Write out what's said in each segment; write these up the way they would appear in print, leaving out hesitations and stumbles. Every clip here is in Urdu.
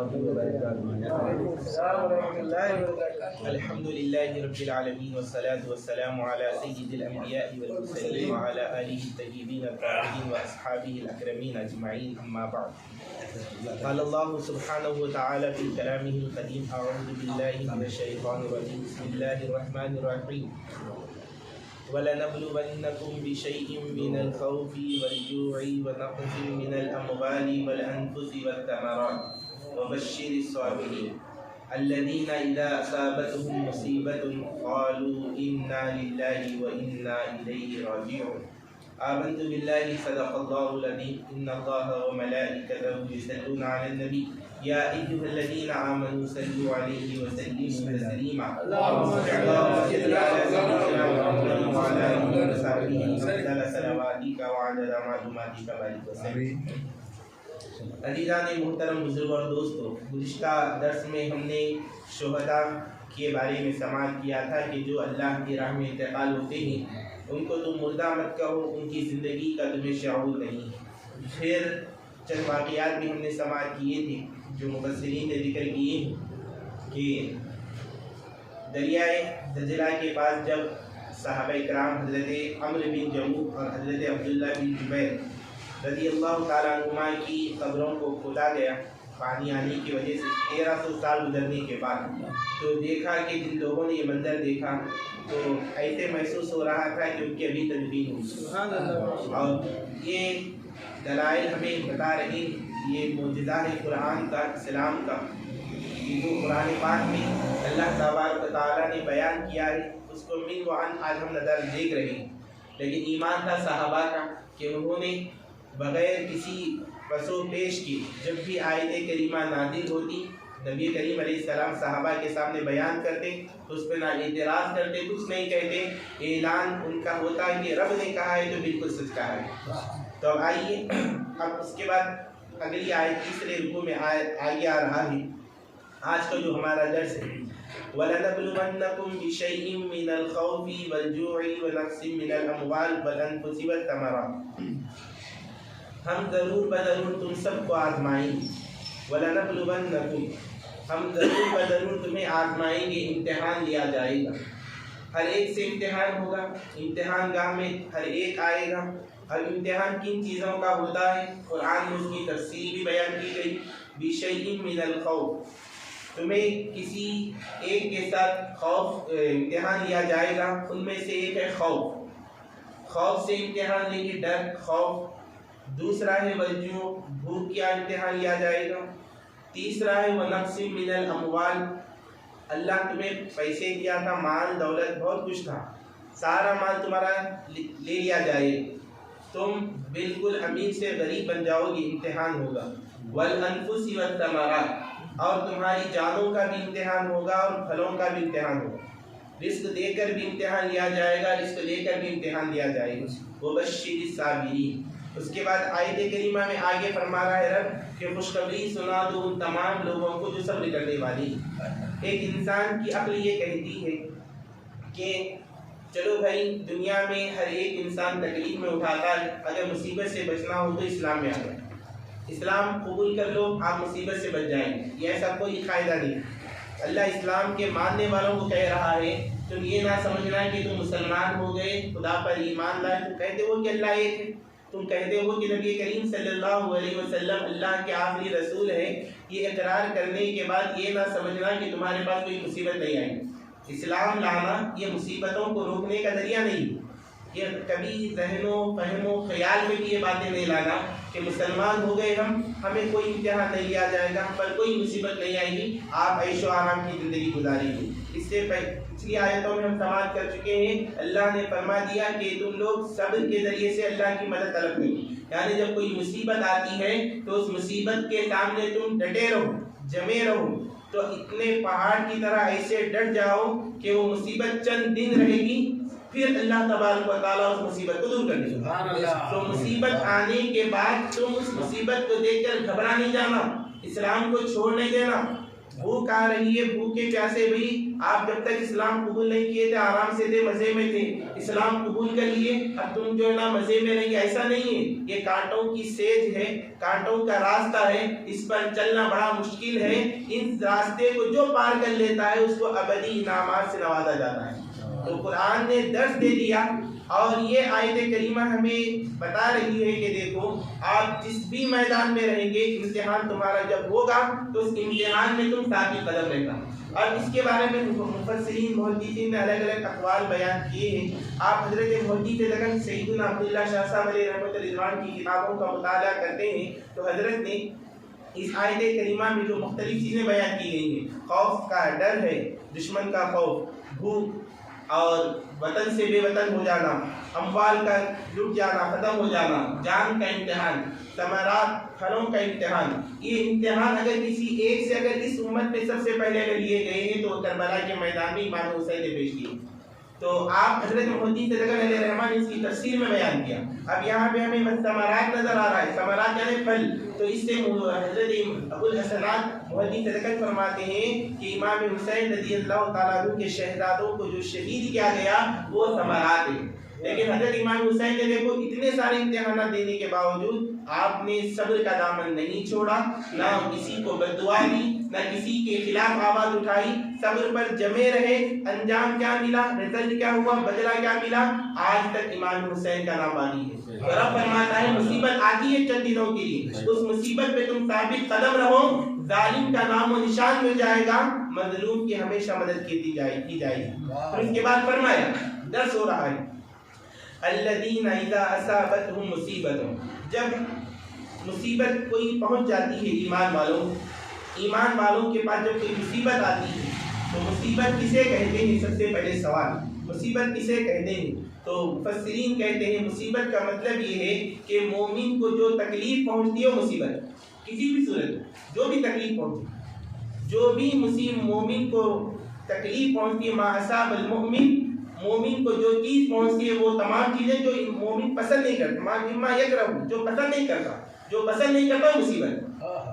الله وبركاته. الحمد لله رب العالمين والصلاة والسلام على سيد الأنبياء والمرسلين وعلى آله الطيبين الطاهرين وأصحابه الأكرمين أجمعين، أما بعد. قال الله سبحانه وتعالى في كلامه القديم: أعوذ بالله من الشيطان الرجيم، بسم الله الرحمن الرحيم. وَلَنَبْلُوَنَّكُمْ بِشَيْءٍ مِّنَ الْخَوْفِ وَالْجُوعِ وَنَقْصٍ مِّنَ الْأَمْوَالِ وَالْأَنفُسِ وَالثَّمَرَاتِ وَبَشِّرِ الصَّابِرِينَ الَّذِينَ إِذَا أَصَابَتْهُم مُّصِيبَةٌ قَالُوا إِنَّا لِلَّهِ وَإِنَّا إِلَيْهِ راجعون. آمنت بالله صدق الله العظيم. إن الله وملائكته يصلون على النبي يا أيها الذين آمنوا صلوا عليه وسلموا تسليما. اللهم صل على سيدنا محمد وعلى آله وصحبه وسلم صلواتك وعدد معلوماتك بارك وسلم. عزیزان محترم بزرگ اور دوستو، گزشتہ درس میں ہم نے شہداء کے بارے میں سماعت کیا تھا کہ جو اللہ کی راہ میں انتقال ہوتے ہیں ان کو تم مردہ مت کہو، ان کی زندگی کا تمہیں شعور نہیں. پھر چند واقعات بھی ہم نے سماعت کیے تھے جو مفسرین نے ذکر کیے کہ دریائے دجلہ کے پاس جب صحابہ کرام حضرت عمرو بن جموح اور حضرت عبداللہ بن جبیر رضی اللہ تعالیٰ عنہما کی قبروں کو کھودا گیا پانی آنے کی وجہ سے 1300 سال گزرنے کے بعد، تو دیکھا کہ جن لوگوں نے یہ منظر دیکھا تو ایسے محسوس ہو رہا تھا کہ ان کی ابھی تدفین ہوئی. اور یہ دلائل ہمیں بتا رہے یہ معجزہ ہے قرآن کا، اسلام کا، جو قرآن پاک میں اللہ تبارک و تعالیٰ نے بیان کیا ہے اس کو من و عن آج ہم نظر دیکھ رہے ہیں. لیکن ایمان تھا صحابہ کا کہ انہوں نے بغیر کسی پس و پیش کی جب بھی آیت کریمہ نازل ہوتی نبی کریم علیہ السلام صحابہ کے سامنے بیان کرتے تو اس پہ نہ اعتراض کرتے، کچھ نہیں کہتے، اعلان ان کا ہوتا ہے کہ رب نے کہا ہے تو بالکل سچ کہا ہے. تو اب آئیے اب اس کے بعد اگلی آیت تیسرے رکوع میں آگے آ رہا ہے آج کا جو ہمارا درس ہے. وَلَنَبْلُوَنَّكُمْ بِشَيْءٍ مِّنَ الْخَوْفِ وَالْجُوعِ وَنَقْصٍ مِّنَ الْأَمْوَالِ وَالْأَنفُسِ وَالثَّمَرَاتِ، ہم ضرور بضرور تم سب کو آزمائیں گے. وَلَنَبْلُوَنَّكُمْ، ہم ضرور بضرور تمہیں آزمائیں گے، امتحان لیا جائے گا. ہر ایک سے امتحان ہوگا، امتحان گاہ میں ہر ایک آئے گا. اور امتحان کن چیزوں کا ہوتا ہے قرآن میں اس کی تفصیل بھی بیان کی گئی. بِشَيْءٍ مِّنَ الْخَوْفِ، تمہیں کسی ایک کے ساتھ خوف امتحان لیا جائے گا. ان میں سے ایک ہے خوف، خوف سے امتحان لیں گے، ڈر، خوف. دوسرا ہے والجوع، بھوک کا امتحان لیا جائے گا. تیسرا ہے ونقص من الاموال، اللہ تمہیں پیسے دیا تھا، مال دولت بہت کچھ تھا، سارا مال تمہارا لے لیا جائے، تم بالکل امیر سے غریب بن جاؤ گے، امتحان ہوگا. والانفس والثمرات، اور تمہاری جانوں کا بھی امتحان ہوگا اور پھلوں کا بھی امتحان ہوگا. رزق دے کر بھی امتحان لیا جائے گا، رزق لے کر بھی امتحان لیا جائے گا. وبشر الصابرین، اس کے بعد آیت کریمہ میں آگے فرما رہا ہے رب کہ خوشخبری سنا دو ان تمام لوگوں کو جو صبر کرنے والی. ایک انسان کی عقل یہ کہتی ہے کہ چلو بھائی دنیا میں ہر ایک انسان تکلیف میں اٹھاتا ہے، اگر مصیبت سے بچنا ہو تو اسلام میں آ جائے، اسلام قبول کر لو آپ مصیبت سے بچ جائیں گے. یہ ایسا کوئی قاعدہ نہیں. اللہ اسلام کے ماننے والوں کو کہہ رہا ہے تم یہ نہ سمجھنا کہ تم مسلمان ہو گئے، خدا پر ایمان لائے، تم کہتے ہو کہ اللہ ایک ہے، تم کہتے ہو کہ نبی کریم صلی اللہ علیہ وسلم اللہ کے آخری رسول ہے، یہ اقرار کرنے کے بعد یہ نہ سمجھنا کہ تمہارے پاس کوئی مصیبت نہیں آئی. اسلام لانا یہ مصیبتوں کو روکنے کا ذریعہ نہیں، یہ کبھی ذہن و فہم و خیال میں بھی یہ باتیں نہیں لانا کہ مسلمان ہو گئے ہمیں کوئی امتحان نہیں لیا جائے گا، ہم پر کوئی مصیبت نہیں آئے گی، آپ عیش و آرام کی زندگی گزاریں گے. اس سے پچھلی آیتوں میں ہم سماعت کر چکے ہیں، اللہ نے فرما دیا کہ تم لوگ صبر کے ذریعے سے اللہ کی مدد طلب کریں. یعنی جب کوئی مصیبت آتی ہے تو اس مصیبت کے سامنے تم ڈٹے رہو، جمے رہو، تو اتنے پہاڑ کی طرح ایسے ڈٹ جاؤ کہ وہ مصیبت چند دن رہے گی، پھر اللہ تبارک و تعالیٰ اس مصیبت کو دور کر دے گا. تو مصیبت آنے کے بعد تم اس مصیبت کو دیکھ کر گھبرا نہیں جانا، اسلام کو چھوڑ نہیں دینا، بھوک آ رہی ہے، بھوکے پیاسے بھائی آپ جب تک اسلام قبول نہیں کیے تھے آرام سے تھے، مزے میں تھے، اسلام قبول کر لیے اب تم جو ہے نا مزے میں رہیں گے، ایسا نہیں ہے۔ یہ کانٹوں کی سیج ہے، کانٹوں کا راستہ ہے، اس پر چلنا بڑا مشکل ہے۔ ان راستے کو جو پار کر لیتا ہے اس کو ابدی انعامات سے نوازا جاتا ہے۔ تو قرآن نے درس دے دیا، اور یہ آیت کریمہ ہمیں بتا رہی ہے کہ دیکھو آپ جس بھی میدان میں رہیں گے، امتحان تمہارا جب ہوگا تو اس امتحان میں تم ثابت قدم رہنا۔ اور اس کے بارے میں مفسرین محدثین نے الگ الگ اقوال بیان کیے ہیں۔ آپ حضرت محدث لگن سیدنا عبداللہ شاہ صاحب علیہ رحمۃ رضوان کی کتابوں کا مطالعہ کرتے ہیں تو حضرت نے اس آیت کریمہ میں جو مختلف چیزیں بیان کی گئی ہیں، خوف کا ڈر ہے، دشمن کا خوف، بھوک اور وطن سے بے وطن ہو جانا، اموال کا لٹ جانا، ختم ہو جانا، جان کا امتحان، ثمرات پھلوں کا امتحان، یہ امتحان اگر کسی ایک سے اگر اس امت میں سب سے پہلے اگر لیے گئے ہیں تو کربلا کے میدان میں امام حسین نے پیش کیے۔ تو آپ حضرت محدث لگن علیہ رحمان اس کی تفسیر میں بیان کیا۔ اب یہاں پہ ہمیں ثمرات نظر آ رہا ہے، ثمرات یعنی پھل، تو اس سے حضرت ابو الحسنات محدث لگن فرماتے ہیں کہ امام حسین رضی اللہ تعالیٰ عنہ کے شہزادوں کو جو شہید کیا گیا وہ ثمرات ہیں۔ لیکن حضرت امام حسین نے دیکھو اتنے سارے امتحانات دینے کے باوجود آپ نے صبر کا دامن نہیں چھوڑا، نہ کسی کو بد دعا دی، نہ کسی کے خلاف آواز اٹھائی، صبر پر جمے رہے۔ انجام کیا ملا، رزلٹ کیا ہوا، بدلہ کیا ملا، آج تک امام حسین کا نام باقی ہے۔ رب فرماتا ہے مصیبت آتی ہے چند دنوں کے لیے، اس مصیبت پہ تم ثابت قدم رہو، ظالم کا نام و نشان مل جائے گا، مظلوم کی ہمیشہ مدد کی جائے گی۔ اور اس کے بعد فرمایا درس ہو رہا ہے الذین اذا اصابتهم مصیبت، جب مصیبت کوئی پہنچ جاتی ہے ایمان والوں کے پاس جب کوئی مصیبت آتی ہے تو مصیبت کسے کہتے ہیں؟ سب سے پہلے سوال مصیبت کسے کہتے ہیں؟ تو مفسرین کہتے ہیں مصیبت کا مطلب یہ ہے کہ مومن کو جو تکلیف پہنچتی ہے وہ مصیبت، کسی بھی صورت جو بھی تکلیف پہنچتی، جو بھی مومن کو تکلیف پہنچتی ہے، ما اصاب المؤمن، مومن کو جو چیز پہنچتی ہے وہ تمام چیزیں جو مومن پسند نہیں کرتا، مما یکرہ، جو پسند نہیں کرتا مصیبت،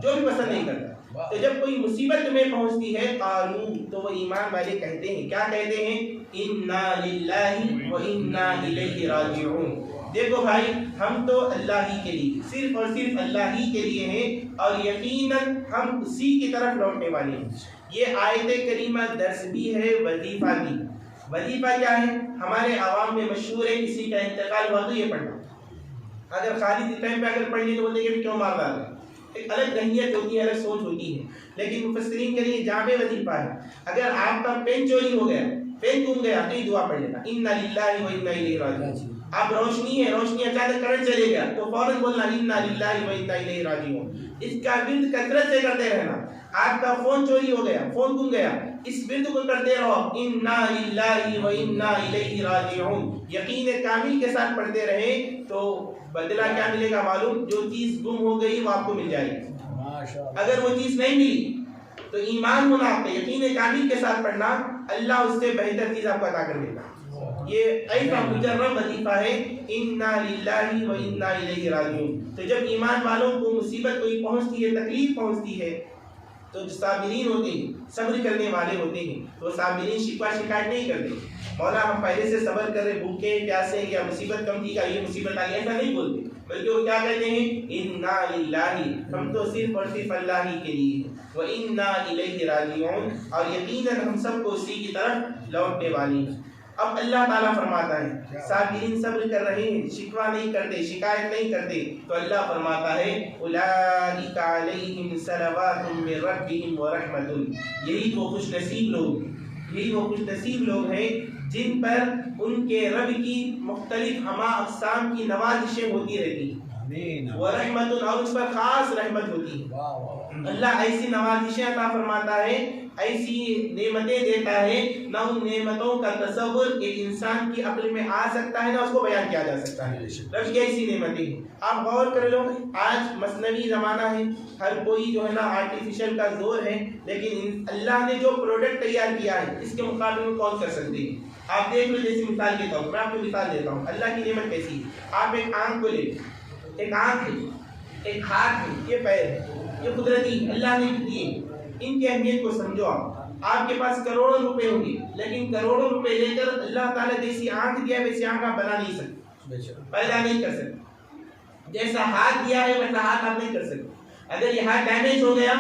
جو بھی پسند نہیں کرتا۔ تو جب کوئی مصیبت تمہیں پہنچتی ہے قالو، تو وہ ایمان والے کہتے ہیں، کیا کہتے ہیں؟ انا للہ و انا الیہ راجعون۔ دیکھو بھائی ہم تو اللہ ہی کے لیے، صرف اور صرف اللہ ہی کے لیے ہیں، اور یقیناً ہم اسی کی طرف لوٹنے والے ہیں۔ یہ آیت کریمہ درس بھی ہے، وظیفہ بھی۔ وظیفہ کیا ہے؟ ہمارے عوام میں مشہور ہے، کسی کا انتقال ہوا تو یہ پڑھنا، اگر خالی ٹائم پہ اگر پڑھ لی تو بولتے کہ کیوں مار رہا ہے، ایک الگ ذہنیت ہوتی ہے، الگ سوچ ہوتی ہے، لیکن مفسرین کے لیے جامع وظیفہ ہے۔ اگر آپ کا پین چوری ہو گیا، پین گم گیا تو یہ دعا پڑھ لینا، انا للہ و انا الیہ راجعون۔ آپ روشنی ہے، روشنی اچانک کرنٹ چلے گیا تو فوراً بولنا انا للہ و انا الیہ راجعون۔ اس کا ورد کثرت سے کرتے رہنا۔ آپ کا فون چوری ہو گیا، فون گم گیا، اس ورد کو کرتے رہو، انا للہ و انا الیہ راجعون، یقین کامل کے ساتھ پڑھتے رہے تو بدلہ کیا ملے گا معلوم؟ جو چیز گم ہو گئی وہ آپ کو مل جائے گی۔ اگر وہ چیز نہیں ملی تو ایمان ہونا آپ کا، یقین کامل کے ساتھ پڑھنا، اللہ اس سے بہتر چیز آپ کو عطا کر دے گا۔ یہ ایسا مجرب وظیفہ ہے، انا للہ و انا الیہ راجعون۔ تو جب ایمان والوں کو مصیبت کوئی پہنچتی ہے، تکلیف پہنچتی ہے، تو جو صابرین ہوتے ہیں، صبر کرنے والے ہوتے ہیں، تو صابرین شکوہ شکایت نہیں کرتے، مولا ہم پہلے سے صبر کر رہے، بھوکے پیاسے، یا مصیبت کم تھی، یہ مصیبت آئی، ایسا نہیں بولتے، بلکہ وہ کیا کہتے ہیں؟ انا للہ، ہم تو صرف اور صرف اللہ ہی کے لیے ہیں، و انا الیہ راجعون، اور یقیناً ہم سب کو اسی کی طرف لوٹنے والی ہیں۔ اب اللہ تعالیٰ فرماتا ہے صابرین صبر کر رہے ہیں، شکوہ نہیں کرتے، شکایت نہیں کرتے، تو اللہ فرماتا ہے اولئک علیہم صلوات من ربہم ورحمۃ، یہی وہ خوش نصیب لوگ ہیں جن پر ان کے رب کی مختلف ہما اقسام کی نوازشیں ہوتی رہتی ہیں، ورحمۃ، اور اس پر خاص رحمت ہوتی ہے۔ اللہ ایسی نوازشیں عطا فرماتا ہے، ایسی نعمتیں دیتا ہے، نہ ان نعمتوں کا تصور ایک انسان کی عقل میں آ سکتا ہے، نہ اس کو بیان کیا جا سکتا ہے۔ رب کی ایسی نعمتیں ہیں، آپ غور کر لو، آج مصنوعی زمانہ ہے، ہر کوئی جو ہے نا آرٹیفیشل کا زور ہے، لیکن اللہ نے جو پروڈکٹ تیار کیا ہے اس کے مقابلے میں کون کر سکتے ہیں؟ آپ دیکھ لو، جیسی مثال کے طور پر میں آپ کو مثال دیتا ہوں، اللہ کی نعمت کیسی ہے۔ آپ ایک آنکھ کو لے، ایک آنکھ ہے، ایک ہاتھ ہے، یہ پیر ہے، یہ قدرتی اللہ نے دیے، ان کی اہمیت کو سمجھو۔ آپ کے پاس کروڑوں روپے ہوں گے، لیکن کروڑوں روپے لے کر اللہ تعالیٰ جیسی آنکھ دیا ویسی آنکھ آپ بنا نہیں سکتے، پیدا نہیں کر سکتے۔ جیسا ہاتھ دیا ہے ویسا ہاتھ آپ نہیں کر سکتے۔ اگر یہ ہاتھ ڈیمیج ہو گیا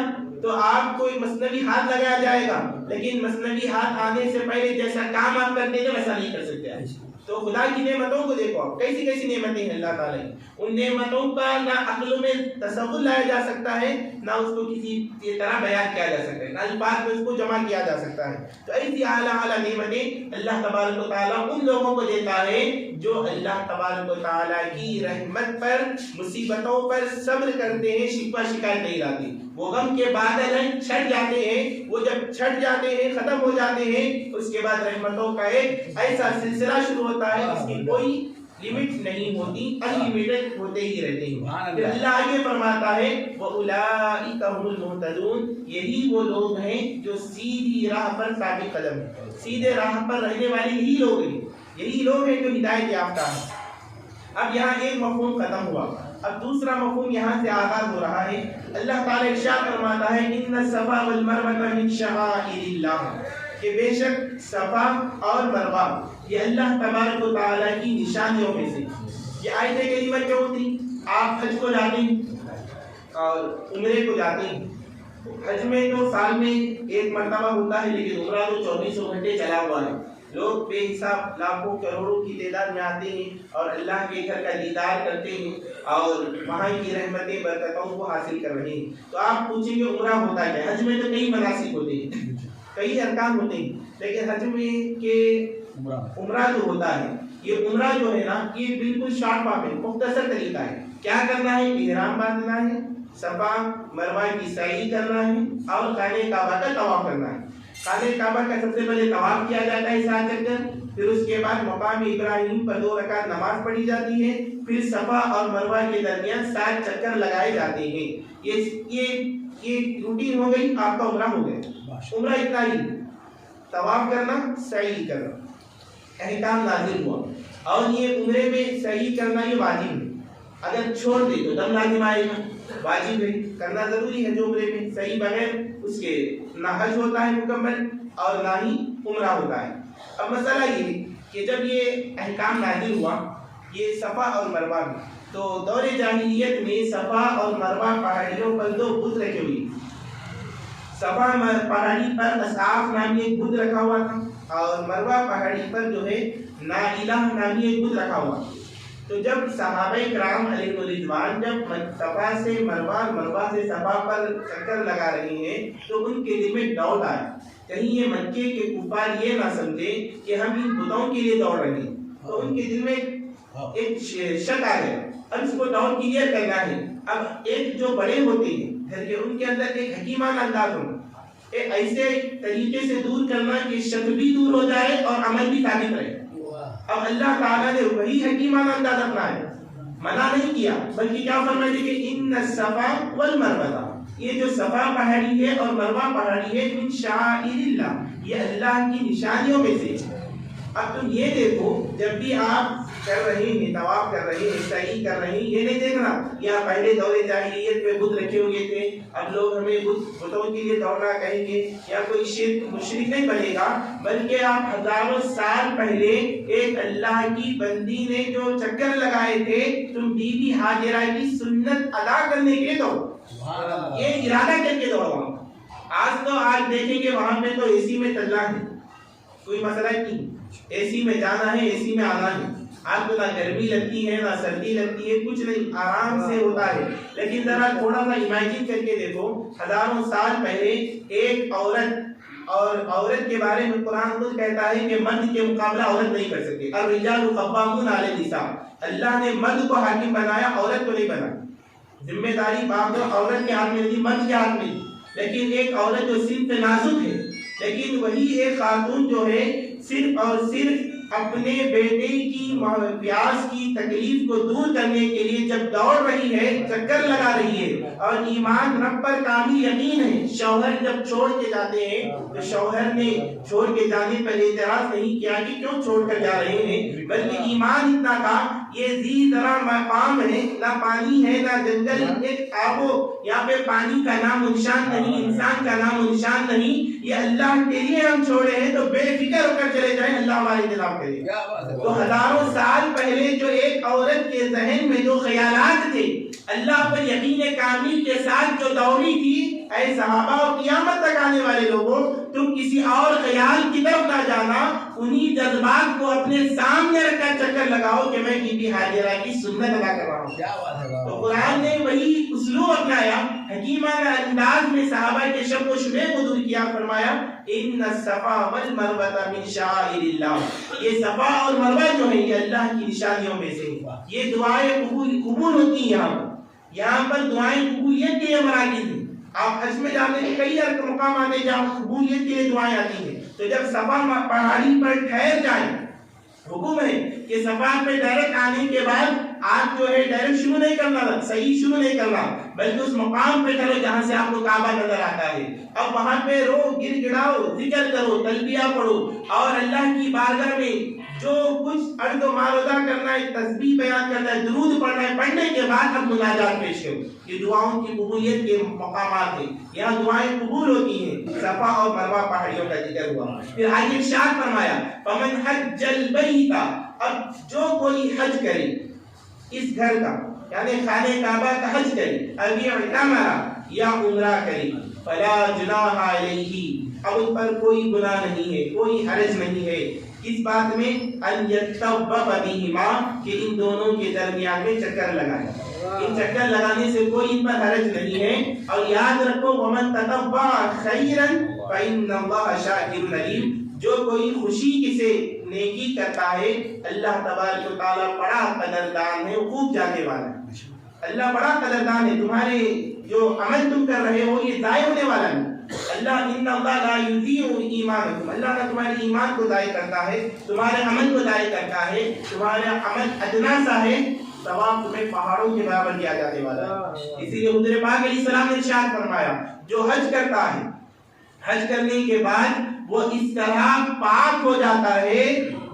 تو آپ کو ایک مصنوعی ہاتھ لگایا جائے گا، لیکن مصنوعی ہاتھ آنے سے پہلے جیسا کام آپ کرتے تھے ویسا نہیں کر سکتے آپ۔ تو خدا کی نعمتوں کو دیکھو آپ، کیسی کیسی نعمتیں ہیں اللہ تعالیٰ کی، ان نعمتوں کا نہ عقل میں تصور لایا جا سکتا ہے، نہ اس کو کسی طرح بیان کیا جا سکتا ہے، نہ الفاظ میں اس کو جمع کیا جا سکتا ہے۔ تو ایسی اعلیٰ اعلیٰ نعمتیں اللہ تبارک و تعالیٰ ان لوگوں کو دیتا ہے جو اللہ تبارک و تعالیٰ کی رحمت پر، مصیبتوں پر صبر کرتے ہیں، شکوہ شکایت نہیں لاتے۔ وہ غم کے بادل ہیں، چھٹ جاتے ہیں، وہ جب چھٹ جاتے ہیں، ختم ہو جاتے ہیں، اس کے بعد رحمتوں کا ایک ایسا سلسلہ شروع ہوتا ہے جس کی کوئی لمٹ نہیں ہوتی، انلیمیٹڈ ہوتے ہی رہتے ہیں۔ پھر اللہ آگے فرماتا ہے وَأُولَٰئِكَ هُمُ الْمُهْتَدُونَ، یہی وہ لوگ ہیں جو سیدھی راہ پر ثابت قدم ہیں، سیدھے راہ پر رہنے والے یہی لوگ ہیں، یہی لوگ ہیں جو ہدایت یافتہ ہیں۔ اب یہاں ایک مفہوم ختم ہوا، اب دوسرا مفہوم یہاں سے آغاز ہو رہا ہے۔ اللہ تعالیٰ ارشاد فرماتا ہے ان الصفا والمروہ من شعائر اللہ، کہ بے شک صفا اور مروہ یہ اللہ تبارک و تعالیٰ کی نشانیوں میں سے۔ یہ آیت کریمہ کیا ہوتی؟ آپ حج کو جاتے ہیں اور عمرے کو جاتے ہیں۔ حج میں تو سال میں ایک مرتبہ ہوتا ہے، لیکن عمرہ تو 24 گھنٹے چلا ہوا ہے۔ لوگ بے حساب لاکھوں کروڑوں کی تعداد میں آتے ہیں اور اللہ کے گھر کا دیدار کرتے ہیں اور وہاں کی رحمتیں برکتوں کو حاصل کر رہے ہیں۔ تو آپ پوچھیں گے عمرہ ہوتا ہے کیا؟ حج میں تو کئی مناسک ہوتے ہیں، کئی ارکان ہوتے ہیں، لیکن حج میں کہ عمرہ جو ہوتا ہے، یہ عمرہ جو ہے نا یہ بالکل شارٹ پاپ ہے، مختصر طریقہ ہے۔ کیا کرنا ہے؟ احرام باندھنا ہے، صفا مروہ کی سعی کرنا ہے اور خانہ کعبہ کا طواف کرنا ہے۔ خانہ کعبہ کا سب سے پہلے طواف کیا جاتا ہے 7 چکر، پھر اس کے بعد مقام ابراہیم پر 2 رکعت نماز پڑھی جاتی ہے، پھر صفا اور مروہ کے درمیان 7 چکر لگائے جاتے ہیں۔ یہ روٹین ہو گئی، آپ کا عمرہ ہو گیا۔ عمرہ اتنا ہی، طواف کرنا، سعی کرنا، احکام نازل ہوا۔ اور یہ عمرے میں سعی کرنا یہ واجب ہے، اگر چھوڑ دے تو دم لازم آئے گا، واجب ہے، کرنا ضروری ہے۔ جو عمرے میں صحیح بغیر اس کے نہ حج ہوتا ہے مکمل اور نہ ہی عمرہ ہوتا ہے۔ اب مسئلہ یہ کہ جب یہ احکام نازل ہوا یہ صفا اور مروہ میں، تو دور جاہلیت میں صفا اور مروہ پہاڑیوں پر 2 بت رکھے ہوئے۔ صفا پہاڑی پر اسعاف نامی ایک بت رکھا ہوا تھا اور مروہ پہاڑی پر جو ہے نائلہ نامی ایک بت رکھا ہوا۔ تو جب صحابہ کرام علیہ رضوان جب صفا سے مروہ، مروہ سے صفا پر چکر لگا رہے ہیں تو ان کے دل میں ڈاؤٹ آیا، کہیں یہ مکے کے کفار یہ نہ سمجھے کہ ہم ان بتوں کے لیے دوڑ رہے ہیں۔ تو ان کے دل میں ایک شک آ گیا، اب اس کو ڈاؤٹ کلیئر کرنا ہے۔ اب ایک جو بڑے ہوتے ہیں گھر کے، ان کے اندر ایک حکیمانہ انداز ہونا، ایک ایسے طریقے سے دور کرنا کہ شک بھی دور ہو جائے اور عمل بھی ثابت رہے۔ اب اللہ تعالیٰ نے وہی حکیمانہ انداز اپنایا، منع نہیں کیا، بلکہ کیا فرمایا کہ ان الصفا والمروہ، یہ جو صفا پہاڑی ہے اور مروہ پہاڑی ہے، من شعائر اللہ، یہ اللہ کی نشانیوں میں سے۔ اب تم یہ دیکھو جب بھی آپ کر رہے ہیں، طواف کر رہے ہیں، سعی کر رہے ہیں، یہ نہیں دیکھنا یہاں پہلے دور جاہلیت میں بت رکھے ہوئے تھے، اب لوگ ہمیں بتوں کے لیے دوڑنا کہیں گے، یا کوئی شرک مشرک نہیں بنے گا، بلکہ آپ ہزاروں سال پہلے ایک اللہ کی بندی نے جو چکر لگائے تھے، تم بی بی ہاجرہ کی سنت ادا کرنے کے دوڑ، یہ ارادہ کر کے دوڑ۔ آج تو آج دیکھیں گے وہاں پہ تو اے سی میں چلنا ہے، کوئی مسئلہ نہیں، اے سی میں جانا ہے، اے سی میں آنا ہے، آپ کو نہ گرمی لگتی ہے نہ سردی لگتی ہے، کچھ نہیں، آرام سے ہوتا ہے۔ لیکن ذرا تھوڑا سا امیجن کر کے دیکھو، ہزاروں سال پہلے ایک عورت، اور عورت کے بارے میں قرآن خود کہتا ہے کہ مرد کے مقابلہ عورت نہیں کر سکتے، الرجال قوامون علی النساء، اللہ نے مرد کو حاکم بنایا، عورت کو نہیں بنایا۔ ذمہ داری باپ تو عورت کے ہاتھ میں نہیں، مرد کے ہاتھ میں، لیکن ایک عورت جو صرف نازک ہے، لیکن وہی ایک خاتون جو ہے صرف اور صرف اپنے بیٹے کی پیاس کی تکلیف کو دور کرنے کے لیے جب دوڑ رہی ہے، چکر لگا رہی ہے، اور ایمان رب پر کامل یقین ہے۔ شوہر جب چھوڑ کے جاتے ہیں تو شوہر نے چھوڑ کے جانے پر اعتراض نہیں کیا کہ کیوں چھوڑ کر جا رہے ہیں، بلکہ ایمان اتنا تھا یہ ذی ذرا مقام ہے، نہ پانی ہے نہ جنگل، ایک آبو یہاں پہ پانی کا نام و نشان نہیں، انسان کا نام و نشان نہیں، یہ اللہ کے لیے ہم چھوڑے ہیں، تو بے فکر ہو کر چلے جائیں، اللہ ہمارے انتظام کرے گا۔ تو ہزاروں سال پہلے جو ایک عورت کے ذہن میں جو خیالات تھے، اللہ پر یقین کامل کے ساتھ جو دوڑی تھی، اے صحابہ اور قیامت تک آنے والے لوگوں، تم کسی اور خیال کی طرف نہ جانا، انہی جذبات کو اپنے سامنے رکھ کر چکر لگاؤ کہ میں بی بی ہاجرہ کی سنت ادا کر رہا ہوں۔ تو قرآن نے وہی اسلوب اپنایا، حکیمانہ انداز میں صحابہ کے شک و شبہ کو دور کیا، فرمایا ان الصفا والمروہ من شعائر اللہ، یہ صفا اور مروہ جو ہے یہ اللہ کی نشانیوں میں سے، یہ دعائیں قبول ہوتی ہیں یہاں پر دعائیں قبولیت کے مراکز ہیں۔ آپ حج میں جاتے ہیں، کئی مقام آتے جہاں قبولیت کے لیے دعائیں آتی ہیں، تو جب صفا پہاڑی پر ٹھہر جائیں، حکم ہے کہ صفا پہ ڈائریکٹ آنے کے بعد آپ جو ہے ڈائریکٹ شروع نہیں کرنا، صحیح شروع نہیں کرنا، بلکہ اس مقام پہ ٹھہرو جہاں سے آپ کو کعبہ نظر آتا ہے، اب وہاں پہ رو، گر گڑاؤ، ذکر کرو، تلبیہ پڑھو، اور اللہ کی بارگاہ میں جو کچھ عرض و معروضہ کرنا ہے، تسبیح بیان کرنا ہے، درود پڑھنا ہے، پڑھنے کے بعد اب مناجات پیش کرو۔ یہ دعاؤں کی قبولیت کے مقامات ہیں، یہاں دعائیں قبول ہوتی ہیں۔ صفا اور مروہ پہاڑیوں کا ذکر ہوا، پھر آگے ارشاد فرمایا فمن حج البیت، اب جو کوئی حج کرے اس گھر کا، یعنی خانہ کعبہ کا حج کرے، ابھی اعتمر یا عمرہ کرے، فلا جناح علیہ، اب ان پر کوئی گناہ نہیں ہے، کوئی حرج نہیں ہے، اس بات میں ان یتطوف بہما، کہ ان دونوں کے درمیان میں چکر لگائے، ان چکر لگانے سے کوئی ان پر حرج نہیں ہے۔ اور یاد رکھو ومن تطوع خیرا فإن اللہ شاکر علیم، جو کوئی خوشی کسے نیکی کرتا ہے، اللہ تبارک و تعالیٰ بڑا قدردان ہے، خوب جاننے والا ہے، اللہ بڑا قدردان ہے، تمہارے جو عمل تم کر رہے ہو یہ ضائع ہونے والا نہیں۔ اللہ ان اللہ لا یضیع ایمانکم، اللہ نہ تمہارے ایمان کو ضائع کرتا ہے، تمہارے عمل کو ضائع کرتا ہے، تمہارا عمل ادنا سا ہے، ثواب تمہیں پہاڑوں کے برابر دیا جانے والا ہے۔ اسی لیے حضور پاک علیہ السلام نے ارشاد فرمایا جو حج کرتا ہے، حج کرنے کے بعد وہ اس طرح پاک ہو جاتا ہے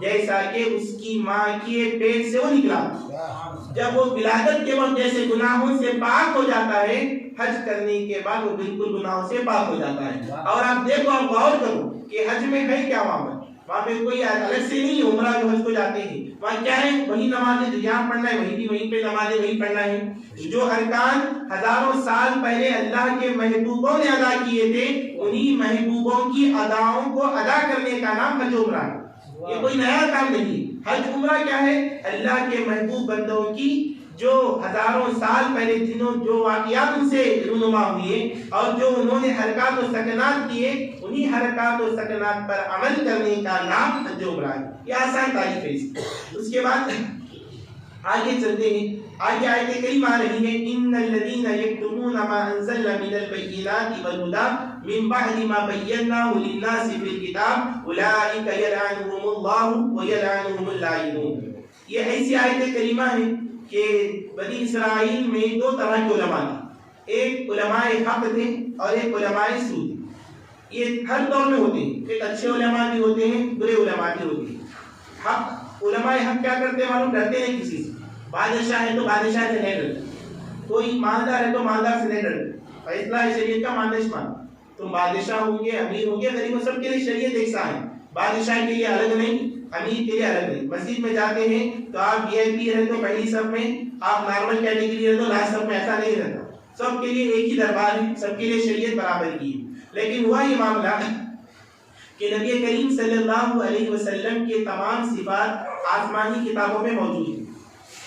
جیسا کہ اس کی ماں کے پیٹ سے وہ نکلا، جب وہ ولادت کے وقت جیسے گناہوں سے پاک ہو جاتا ہے، حج کرنے کے بعد وہ بالکل گناہوں سے پاک ہو جاتا ہے۔ اور آپ دیکھو، آپ غور کرو کہ حج میں ہے کیا، وہاں پہ کوئی الگ سے نہیں، عمرہ جو حج کو جاتے ہیں وہاں کیا ہے، وہی نمازیں جو یہاں پڑھنا ہے وہی بھی وہیں پہ نمازیں وہیں پڑھنا ہے، جو ارکان ہزاروں سال پہلے اللہ کے محبوبوں نے ادا کیے تھے، انہی محبوبوں کی اداؤں کو ادا کرنے کا نام حج عمرہ ہے، یہ کوئی نیا کام نہیں۔ حج عمرہ کیا ہے، اللہ کے محبوب بندوں کی جو ہزاروں سال پہلے جنہوں جو واقعات ان سے رونما ہوئے اور جو انہوں نے حرکات و سکنات کیے، انہی حرکات و سکنات پر عمل کرنے کا نام حج عمرہ ہے۔ یہ آسان تعریف ہے۔ اس کے بعد آگے چلتے ہیں، آگے آیت کریمہ آ رہی ہے ان الذین یکتمون ما انزلنا من البینات والہدی من بعد ما بیناہ للناس فی الکتاب اولئک یلعنهم اللہ ویلعنهم اللاعنون۔ یہ ایسی آیت کریمہ ہے کہ بنی اسرائیل میں دو طرح کے علماء تھے، ایک علماء حق تھے اور ایک علماء سود۔ یہ ہر دور میں ہوتے ہیں، ایک اچھے علماء بھی ہوتے ہیں، برے علماء بھی ہوتے ہیں۔ حق علماء حق کیا کرتے ہیں معلوم، ڈرتے نہیں کسی سے، بادشاہ ہے تو بادشاہ سے نہیں ڈرتے، کوئی مالدار ہے تو مالدار سے نہیں ڈرتے، فیصلہ ہے شریعت کا مانش مان، تم بادشاہ ہوں گے، امیر ہوں گے، غریب سب کے لیے شریعت ایک سا ہے، بادشاہ کے لیے الگ نہیں، امیر کے لیے الگ نہیں۔ مسجد میں جاتے ہیں تو آپ وی آئی پی ہے تو پہلی صف میں، آپ نارمل کیٹیگری ہے تو لاسٹ صف میں، ایسا نہیں رہتا، سب کے لیے ایک ہی دربار ہے، سب کے لیے شریعت برابر کی ہے۔ لیکن ہوا یہ معاملہ کہ نبی کریم صلی اللہ علیہ وسلم کے تمام صفات آسمانی کتابوں میں موجود ہیں،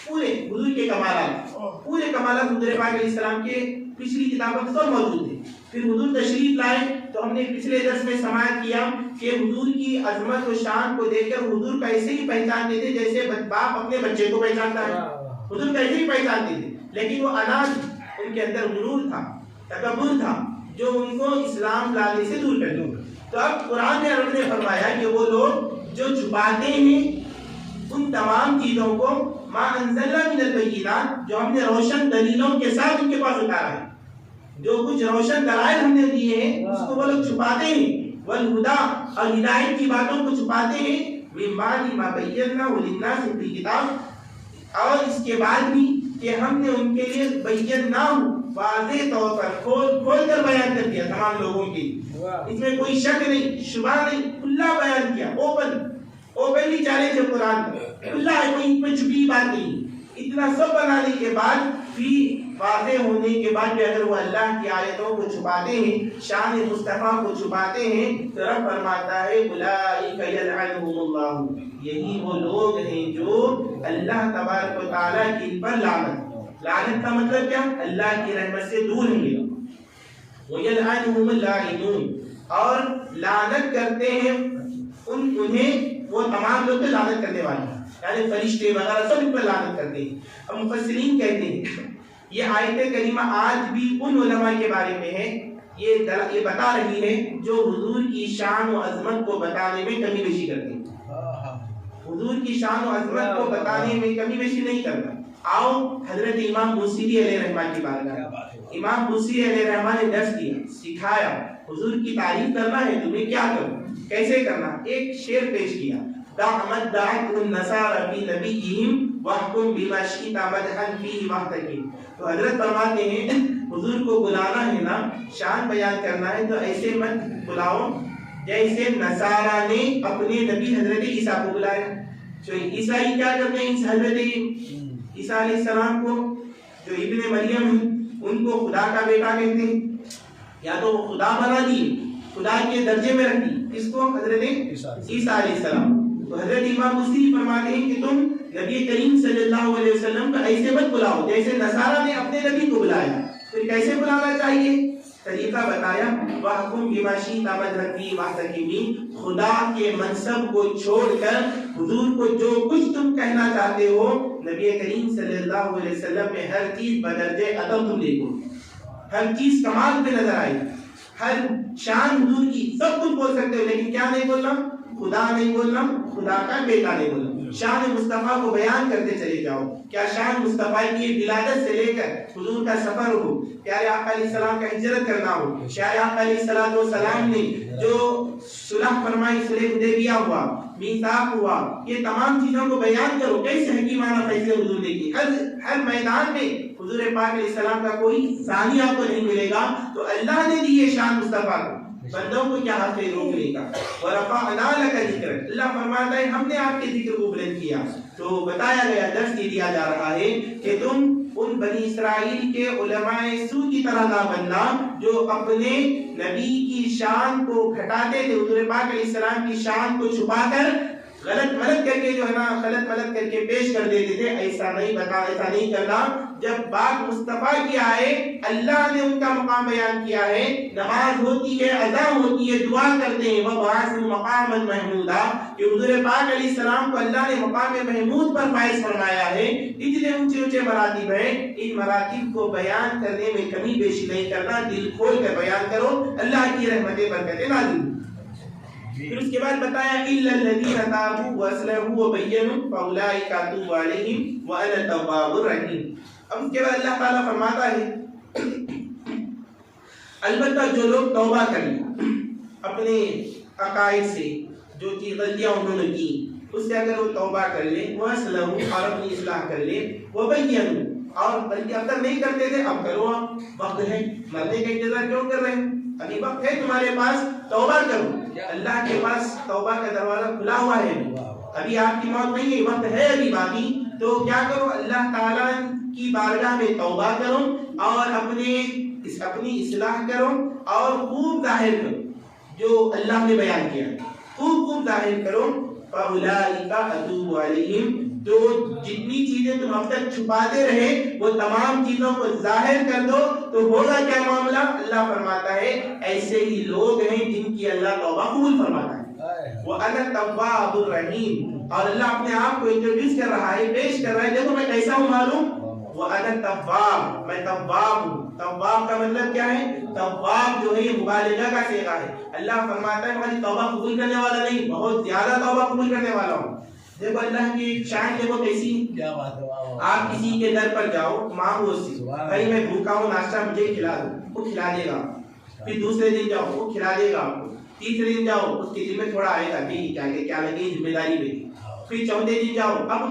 پورے حضور کے کمالات، پورے کمالات حضور پاک علیہ السلام کے پچھلی کتابوں میں سب موجود ہیں۔ پھر حضور تشریف لائے تو ہم نے پچھلے درس میں سماعت کیا کہ حضور کی عظمت و شان کو دیکھ کر حضور کا ایسے ہی پہچانتے تھے جیسے باپ اپنے بچے کو پہچانتا ہے، حضور کا ایسے ہی پہچانتے تھے، لیکن وہ اناج، ان کے اندر غرور تھا، تکبر تھا، جو ان کو اسلام لانے سے دور کر دوں۔ تو اب قرآن میں رب نے فرمایا کہ وہ لوگ جو چھپاتے ہیں ان تمام چیزوں کو، ما انزلنا من البینات، جو ہم نے روشن دلیلوں کے ساتھ ان کے پاس اتارا ہے، جو کچھ روشن دلائل ہم نے دیے ہیں اس کو وہ لوگ چھپاتے ہیں، والہدی، اور ہدایت کی باتوں کو چھپاتے ہیں، من بعد ما بیناہ للناس فی الکتاب، اور اس کے بعد بھی کہ ہم نے ان کے لیے بین نہ واضح طور پر کھول کر بیان کر دیا تمام لوگوں کے لیے، اس میں کوئی شک نہیں شبہ نہیں، کھلا بیان کیا، اوپنلی چیلنج ہے قرآن کا، کھلا ہے، کوئی ان پہ چھپی بات نہیں۔ اتنا سب بنانے کے بعد بھی واضح ہونے کے بعد بھی اگر وہ اللہ کی آیتوں کو چھپاتے ہیں، شان مصطفیٰ کو چھپاتے ہیں، تو رب فرماتا ہے اولئک یلعنہم اللہ، یہی وہ لوگ ہیں جو اللہ تبارک و تعالیٰ کی ان پر لعنت کا مطلب کیا؟ اللہ کی رحمت سے دور ہیں وَيَلْعَنُهُمُ اللَّاعِنُونَ، اور لعنت کرتے ہیں انہیں وہ تمام لوگ لعنت کرنے والے، یعنی فرشتے وغیرہ سب ان پر لعنت کرتے ہیں۔ اب مفسرین کہتے ہیں یہ آیت کریمہ آج بھی ان علماء کے بارے میں ہے، یہ بتا رہی ہے جو حضور کی شان و عظمت کو بتانے میں کمی بیشی کرتے ہیں، حضور کی شان و عظمت کو بتانے میں کمی بیشی نہیں کرتا۔ آؤ حضرت امام بوصیری علیہ رحمہ کی بارگاہ، امام بوصیری علیہ رحمہ نے درس دیا، سکھایا، حضور کی تعریف کرنا ہے تمہیں کیا کرو، کیسے کرنا، ایک شعر پیش کیا، دع مدعت النصارى فی نبیہم واحکم بما شئت مدحا فیہ واحتکم۔ تو حضرت فرماتے ہیں حضور کو بلانا ہے نا، شان بیان کرنا ہے تو ایسے مت بلاؤ جیسے نصارہ نے اپنے نبی حضرت عیسیٰ کو بلایا۔ تو عیسائی کیا کرتے ہیں، اس حضرت عیسیٰ علیہ السلام کو جو ابن مریم ہیں ان کو خدا کا بیٹا کہتے ہیں، یا تو وہ خدا بنا دیے، خدا کے درجے میں رکھ دی، اس کو حضرت عیسیٰ علیہ السلام۔ تو حضرت امام بوصیری فرماتے ہیں کہ تم نبی کریم صلی اللہ علیہ وسلم کو ایسے مت بلاؤ جیسے نصارہ نے اپنے نبی کو بلایا۔ پھر کیسے بلانا چاہیے، طریقہ بتایا، وَحْكُمْ بِمَا شِئْتَ مَدْحًا فِيهِ وَاحْتَكِمْ، خدا کے منصب کو چھوڑ کر حضور کو جو کچھ تم کہنا چاہتے ہو نبی کریم صلی اللہ علیہ وسلم میں ہر چیز بدرجے ادب تم دیکھو، ہر چیز کمال پہ نظر آئی، ہر شان حضور کی سب تم بول سکتے ہو، لیکن کیا نہیں بولنا، خدا نہیں بولنا، خدا کا بیٹا نہیں بولنا۔ شان مصطفیٰ کو بیان کرتے چلے جاؤ، کیا شان مصطفیٰ کی ولادت سے لے کر حضور کا سفر ہو، پیارے آقا علیہ السلام کا ہجرت کرنا ہو، پیارے آقا علیہ السلام نے جو صلح فرمائی، صلح حدیبیہ ہوا، میثاق ہوا، یہ تمام چیزوں کو بیان کرو، کیسے حکیمانہ فیصلے حضور نے کی، ہر میدان میں حضور پاک علیہ السلام کا کوئی ثانی آپ کو نہیں ملے گا۔ تو اللہ نے دی یہ شان مصطفیٰ کو، بندوں کو کیا حق ہے روکنے کا، وَرَفَعْنَا لَكَ ذِكْرَكَ، اللہ فرماتا ہے ہم نے آپ کے ذکر کو بلند کیا۔ تو بتایا گیا، درس یہ دیا جا رہا ہے کہ تم ان بنی اسرائیل کے علماء سو کی طرح نہ بننا جو اپنے نبی کی شان کو گھٹاتے تھے، حضور پاک علیہ السلام کی شان کو چھپا کر غلط ملت کر کے جو ہے نا غلط ملت کر کے پیش کر دیتے تھے۔ ایسا نہیں کرنا۔ جب بات مصطفیٰ کی آئے، اللہ نے ان کا مقام بیان کیا ہے، نماز ہوتی ہے، اذان ہوتی ہے، دعا کرتے ہیں، وَبَعَثْهُ مَقَامًا مَحْمُودًا، کہ حضور پاک علیہ السلام کو اللہ نے مقام محمود پر فائز فرمایا ہے۔ اتنے اونچے اونچے مراتب ہیں، ان مراتب کو بیان کرنے میں کمی بیشی نہیں کرنا، دل کھول کر بیان کرو، اللہ کی رحمتیں برکتیں نازل۔ پھر اس کے بعد بتایا إِلَّا الَّذِينَ تَابُوا وَأَصْلَحُوا وَبَيَّنُوا فَأُولَٰئِكَ أَتُوبُ عَلَيْهِمْ وَأَنَا التَّوَّابُ الرَّحِيمُ۔ اب اس کے بعد اللہ تعالیٰ فرماتا ہے البتہ جو لوگ توبہ کریں اپنے عقائد سے، جو چیز غلطیاں انہوں نے کی اس سے اگر وہ توبہ کر لیں، وَأَصْلَحُوا اور اپنی اصلاح کر لیں، وَبَيَّنُوا اور بلکہ اب تک نہیں کرتے تھے اب کرو، وقت ہے، مرنے کا انتظار کیوں کر رہے ہیں، ابھی وقت ہے تمہارے پاس، توبہ کرو، اللہ کے پاس توبہ کا دروازہ کھلا ہوا ہے، ابھی آپ کی موت نہیں ہے، وقت ہے ابھی باقی، تو کیا کرو، اللہ تعالیٰ کی بارگاہ میں توبہ کرو اور اپنی اصلاح کرو اور خوب ظاہر کرو جو اللہ نے بیان کیا، خوب ظاہر کرو۔ فَأُولَٰئِكَ أَتُوبُ عَلَيْهِمْ، تو جتنی چیزیں تم اب تک چھپاتے رہے وہ تمام چیزوں کو ظاہر کر دو، تو ہوگا کیا معاملہ، اللہ فرماتا ہے ایسے ہی لوگ ہیں جن کی اللہ توبہ قبول فرماتا ہے۔ وَأَنَا التَّوَّابُ الرَّحِيمُ، اور اللہ اپنے آپ کو انٹروڈیوس کر رہا ہے، پیش کر رہا ہے، دیکھو میں کیسا ہوں معلوم، وَأَنَا التَّوَّابُ، میں تواب ہوں۔ تواب کا مطلب کیا ہے، تواب جو ہے یہ مبالغہ کا صیغہ ہے۔ اللہ فرماتا ہے میں توبہ قبول کرنے والا نہیں، بہت زیادہ توبہ قبول کرنے والا ہوں۔ دیکھو اللہ کی شان دیکھو کیسی، کیا بات ہے، آپ کسی کے در پر جاؤ مانگو اس سے، بھائی میں بھوکا ہوں ناشتہ مجھے کھلا دو، وہ کھلا دے گا، پھر دوسرے دن جاؤ وہ کھلا دے گا آپ کو، تیسرے دن جاؤ اس کے دل میں تھوڑا آئے گا کہ کیا لگے ذمہ داری میں، پھر چوتھے دن جاؤ اب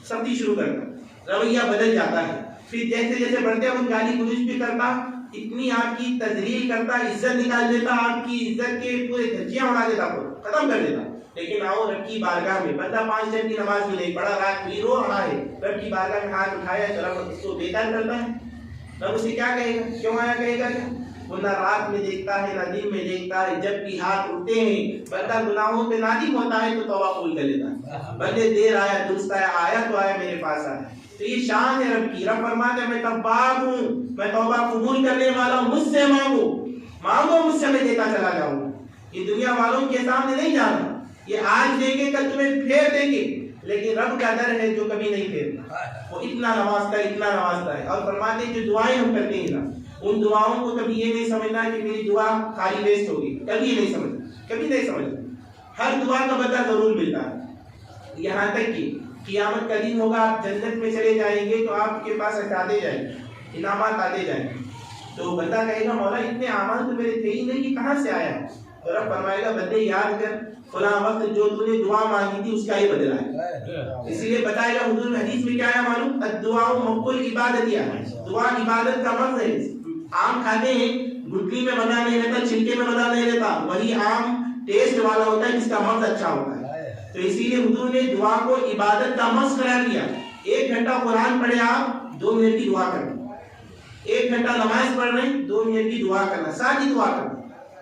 سبزی شروع کرنا، رویہ بدل جاتا ہے. پھر جیسے جیسے بڑھتے ہیں وہ گالی گلوچ بھی کرتا, اتنی آپ کی تذلیل کرتا, عزت نکال دیتا, آپ کی عزت کے پورے دھجیاں اڑا دیتا, ختم کر دیتا. لیکن آؤ رب کی بارگاہ میں, بندہ 5 ٹائم کی نماز بھی نہیں پڑھا, رات بھی رو رہا ہے, رب کی بارگاہ میں ہاتھ اٹھایا تو رب اس کو بیکار کرتا ہے. رب اسے کیا کہے گا, کیوں آیا کہے گا, وہ نہ رات میں دیکھتا ہے نہ دن میں دیکھتا ہے, جب بھی ہاتھ اٹھتے ہیں بندہ گناہوں پہ نادم ہوتا ہے تو توبہ قبول کر لیتا ہے. بندے دیر آیا درست آیا تو آیا میرے پاس آیا. تو یہ شان ہے رب کی. رب فرماتا ہے میں تواب ہوں, میں توبہ قبول کرنے والا ہوں, مجھ سے مانگو, مانگو مجھ سے میں دیتا چلا جاؤں گا. یہ دنیا والوں کے سامنے نہیں جانا, یہ آج دیں گے کل تمہیں پھیر دیں گے, لیکن رب کا در ہے جو کبھی نہیں پھیرتا. وہ اتنا نوازتا ہے, اتنا نوازتا ہے. اور فرماتے ہیں جو دعائیں ہم کرتے ہیں نا, ان دعاؤں کو کبھی یہ نہیں سمجھنا کہ میری دعا خالی ویسٹ ہوگی, کبھی نہیں سمجھنا, کبھی نہیں سمجھنا. ہر دعا کا بدلہ ضرور ملتا ہے. یہاں تک کہ قیامت کا دن ہوگا, آپ جنت میں چلے جائیں گے تو آپ کے پاس آتے جائیں گے, انعامات آتے جائیں گے. تو بندہ کہے گا مولا اتنے اعمال تو میرے تھے ہی نہیں, کہ کہاں سے آیا. تو رب فرمائے گا بندے یاد کر فلاں وقت جو تو نے دعا مانگی تھی اس کا ہی بدلہ ہے. اسی لیے بتائے گا حضور حدیث میں کیا ہے معلوم, الدعاء مقبول عبادت. دعا عبادت کا مرض ہے. آم کھاتے ہیں, گٹلی میں مزہ نہیں رہتا, چھلکے میں مزہ نہیں رہتا, وہی آم ٹیسٹ والا ہوتا ہے جس کا مرض اچھا ہوتا ہے. تو اسی لیے حضور نے دعا کو عبادت کا مرض قرار دیا. 1 گھنٹہ قرآن پڑھے آپ, 2 منٹ کی دعا کرنا. 1 گھنٹہ نماز پڑھ رہے ہیں, 2 منٹ کی دعا کرنا, ساتھ ہی دعا کرنا.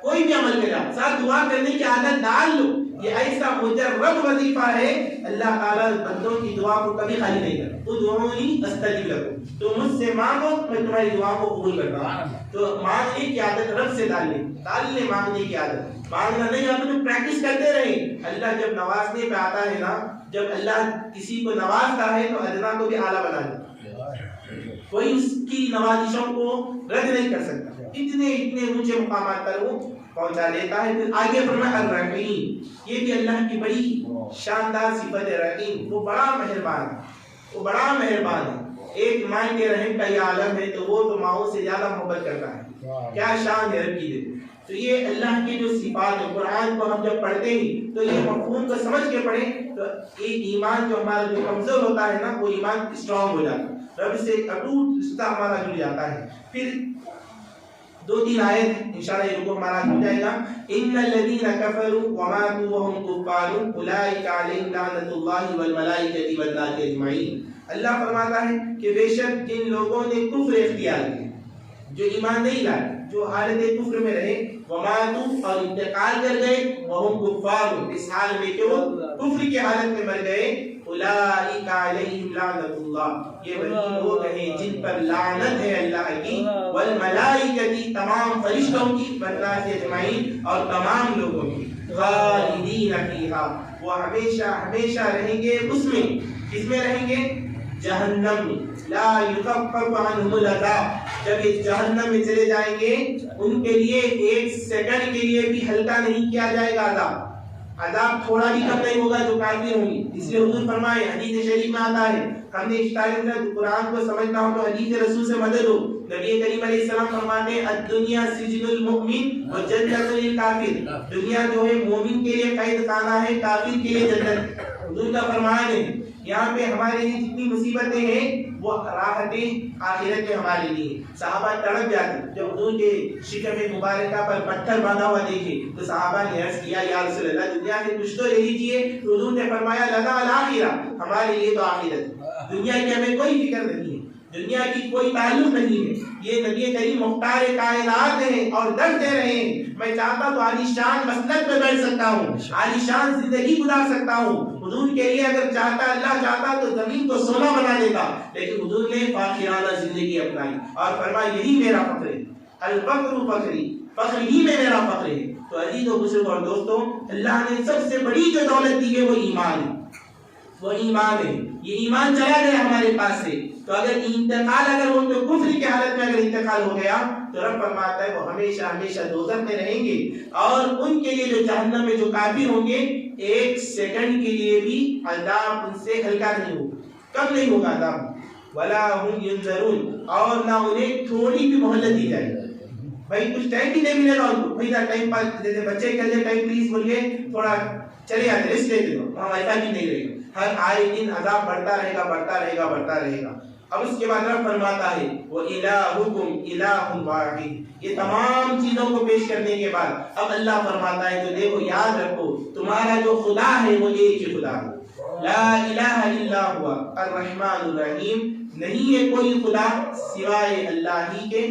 کوئی بھی عمل کرے آپ ساتھ دعا کرنے کی عادت ڈال لو. یہ ایسا مجرب وظیفہ ہے, اللہ تعالیٰ بندوں کی دعا کو کبھی خالی نہیں کرتا. ادعونی استجب لکم, تو مجھ سے مانگو میں تمہاری دعا کو قبول کرتا ہوں. تو مانگنے کی عادت رب سے ڈال لیں, مانگنے کی عادت. مانگنا نہیں آتا تو پریکٹس کرتے رہیں. اللہ جب نوازنے پہ آتا ہے نا, جب اللہ کسی کو نوازتا ہے تو ادنا کو بھی اعلیٰ بنا دیتا ہے. کوئی اس کی نوازشوں کو رد نہیں کر سکتا, اتنے اونچے مقامات پر وہ پہنچا دیتا ہے. پھر آگے فرمایا الرحیم, یہ بھی اللہ کی بڑی شاندار صفت ہے. رحیم, وہ بڑا مہربان ہے, وہ بڑا مہربان ہے. ایک ماں کے رحم کا یہ عالم ہے تو وہ تو ماؤں سے زیادہ محبت کرتا ہے. کیا شان ہے رب کی. تو یہ اللہ کی جو صفات ہے, قرآن کو ہم جب پڑھتے ہیں تو یہ مفہوم کو سمجھ کے پڑھیں تو ایک ایمان جو ہمارا جو کمزور ہوتا ہے نا, وہ ایمان اسٹرانگ ہو جاتا ہے, رب سے اٹوٹ رشتہ ہمارا جڑ جاتا ہے. پھر 2-3 آیت انشاءاللہ یہ رکوع ہمارا ہو جائے گا. ان الذين كفروا وماتوا وهم كفار اولئك عليهم لعنت الله والملائکۃ والناس اجمعین. اللہ فرماتا ہے کہ بے شک جن لوگوں نے کفر اختیار کیا, جو ایمان نہیں لائے, جو حالت کفر میں رہے, وماتوا اور انتقال کر گئے, وهم کفار اس حال میں کہ وہ کفر کی حالت میں مر گئے, اولئک علیہم لعنت اللہ, یہ وہی لوگ ہیں جن پر لعنت ہے اللہ کی, والملائکۃ تمام فرشتوں کی, والناس اجمعین اور تمام لوگوں کی, خالدین فیہا وہ ہمیشہ ہمیشہ رہیں گے اس میں. کس میں رہیں گے؟ جہنم میں. لا یخفف عنہم العذاب, جب یہ جہنم میں چلے جائیں گے ان کے لیے 1 سیکنڈ کے لیے بھی ہلکا نہیں کیا جائے گا عذاب. عذاب تھوڑا بھی کم نہیں ہوگا جو کافر ہوں گے. اس لیے حضور فرمائے, حدیث شریف میں آتا ہے, ہم نے اشتہار قرآن کو سمجھنا ہو تو حدیث رسول سے مدد ہو. نبی کریم علیہ السلام فرماتے ہیں الدنیا سجن المؤمن و جنت للکافر, دنیا جو ہے مومن کے لیے قید خانہ ہے, کافر کے لیے جنت. حضور کا فرمان ہے یہاں پہ ہمارے لیے جتنی مصیبتیں ہیں وہ راحتیں آخرت میں ہمارے لیے. صحابہ تڑپ جاتے جب حضور کے شکم مبارکہ پر پتھر باندھا ہوا دیکھے تو صحابہ نے عرض کیا یا رسول اللہ دنیا سے کچھ تو لے لیجیے. حضور نے فرمایا لنا الآخرہ, ہمارے لیے تو آخرت, دنیا کی ہمیں کوئی فکر نہیں ہے, دنیا کی کوئی تعلق نہیں ہے. یہ نبی کریم مختار کائنات ہیں اور درد دے رہے ہیں. میں چاہتا تو عالی شان مسند پہ بیٹھ سکتا ہوں, عالی شان زندگی گزار سکتا ہوں. حضور کے لیے اگر چاہتا, اللہ چاہتا تو زمین کو سونا بنا دیتا, لیکن حضور نے فاخرانہ زندگی اپنائی اور فرمایا یہی میرا فخر ہے, الفقر فخری, فخر ہی میں میرا فخر ہے. تو عزیز و بزرگ اور دوستوں, اللہ نے سب سے بڑی جو دولت دی ہے وہ ایمان ہے, وہ ایمان ہے. یہ ایمان چلا گیا ہمارے پاس سے تو اگر انتقال اگر ہو تو کفر کی حالت میں اگر انتقال ہو گیا تو رب فرماتا ہے وہ ہمیشہ ہمیشہ دوزخ میں رہیں گے. اور ان کے لیے جو جہنم میں جو کافر ہوں گے 1 سیکنڈ کے لیے بھی عذاب ان سے ہلکا نہیں ہوگا, کم نہیں ہوگا عذاب. ولا هم ينظرون, اور نہ انہیں تھوڑی بھی مہلت دی جائے. بھائی کچھ ٹائم بھی نہیں ملے گا ان کو, بھائی ٹائم پاس جیسے بچے کہتے ہیں ٹائم پلیز بولیے تھوڑا چلے آتے ریسٹ لیتے ہو, وہاں ویسا بھی نہیں رہے گا. ہر آئے دن عذاب بڑھتا رہے گا بڑھتا رہے گا بڑھتا رہے گا۔ اب اس کے بعد رب فرماتا ہے وَإِلَٰهُكُمْ إِلَٰهٌ وَاحِدٌ، یہ تمام چیزوں کو پیش کرنے کے بعد اب اللہ فرماتا ہے تو دیکھو یاد رکھو تمہارا جو خدا ہے وہ ایک ہی خدا ہے، لا الہ الا ہوا الرحمن الرحیم، نہیں ہے کوئی خدا سوائے اللہ ہی کے،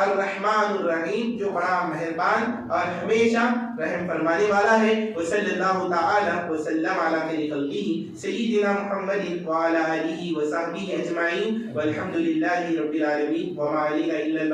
الرحمن الرحیم جو بڑا مہربان اور ہمیشہ رحم فرمانے والا ہے۔ وصلی اللہ تعالی وسلم علی خیر خلقہ سیدنا محمد وعلی آلہ وصحبہ اجمعین والحمد للہ رب العالمین وما علینا الا البلاغ۔